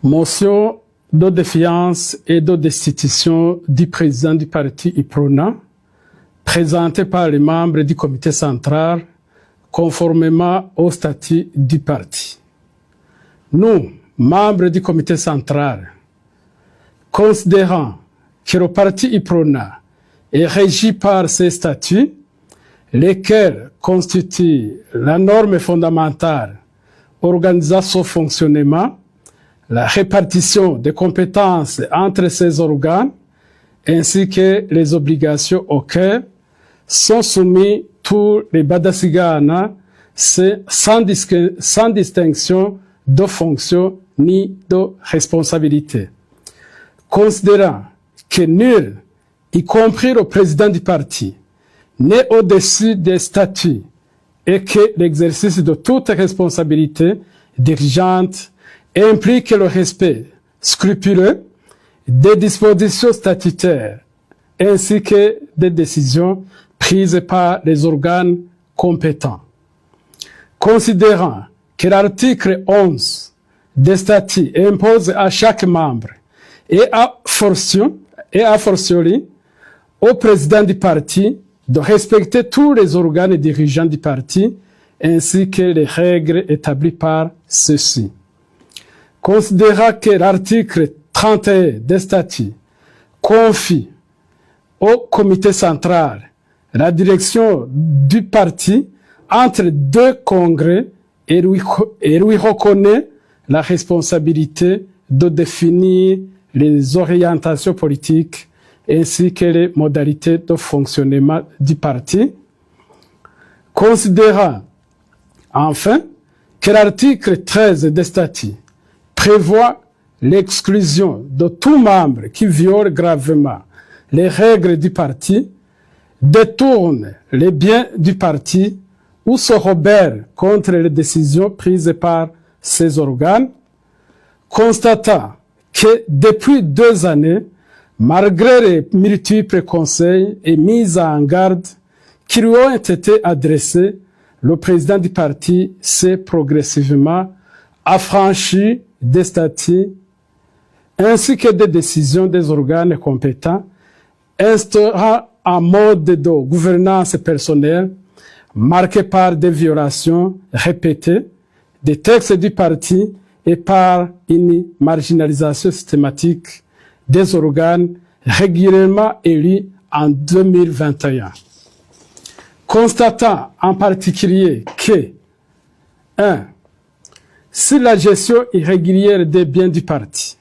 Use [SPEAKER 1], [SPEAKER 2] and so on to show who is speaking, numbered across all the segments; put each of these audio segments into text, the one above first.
[SPEAKER 1] Motion de défiance et de destitution du président du parti UPRONA, présentée par les membres du comité central, conformément au statut du parti. Nous, membres du comité central, considérant que le parti UPRONA est régi par ses statuts, lesquels constituent la norme fondamentale organisant son fonctionnement, la répartition des compétences entre ces organes, ainsi que les obligations auxquelles sont soumis tous les Badasigana sans distinction de fonction ni de responsabilité. Considérant que nul, y compris le président du parti, n'est au-dessus des statuts et que l'exercice de toute responsabilité dirigeante implique le respect scrupuleux des dispositions statutaires ainsi que des décisions prises par les organes compétents. Considérant que l'article 11 des statuts impose à chaque membre et à fortiori au président du parti de respecter tous les organes dirigeants du parti ainsi que les règles établies par ceux-ci. Considérant que l'article 31 des statuts confie au comité central la direction du parti entre deux congrès et lui reconnaît la responsabilité de définir les orientations politiques ainsi que les modalités de fonctionnement du parti. Considérant enfin que l'article 13 des statuts prévoit l'exclusion de tout membre qui viole gravement les règles du parti, détourne les biens du parti ou se rebelle contre les décisions prises par ses organes, constatant que depuis 2 années, malgré les multiples conseils et mises en garde qui lui ont été adressés, le président du parti s'est progressivement affranchi des statuts ainsi que des décisions des organes compétents, instaurant un mode de gouvernance personnelle marqué par des violations répétées des textes du parti et par une marginalisation systématique des organes régulièrement élus en 2021. Constatant en particulier que 1. Si la gestion irrégulière des biens du parti,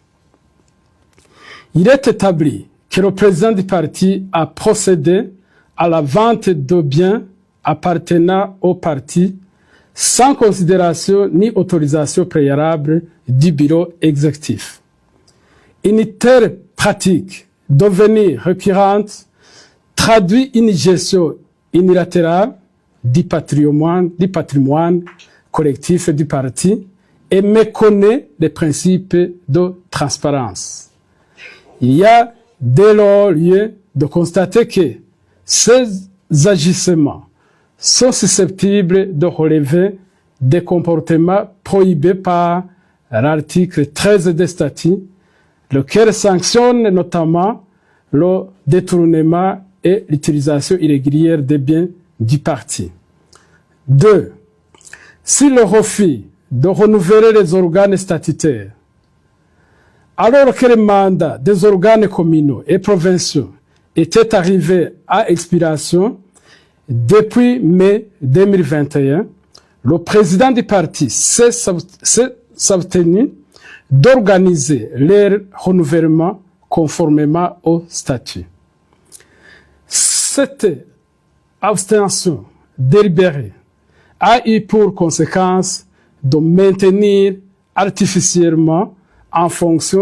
[SPEAKER 1] il est établi que le président du parti a procédé à la vente de biens appartenant au parti sans considération ni autorisation préalable du bureau exécutif. Une telle pratique, devenue récurrente, traduit une gestion unilatérale du patrimoine collectif du parti et méconnaît les principes de transparence. Il y a dès lors lieu de constater que ces agissements sont susceptibles de relever des comportements prohibés par l'article 13 des statuts, lequel sanctionne notamment le détournement et l'utilisation irrégulière des biens du parti. 2. Si le refus de renouveler les organes statutaires, alors que le mandat des organes communaux et provinciaux était arrivé à expiration depuis mai 2021, le président du parti s'est abstenu d'organiser leur renouvellement conformément au statut. Cette abstention délibérée a eu pour conséquence de maintenir artificiellement en fonction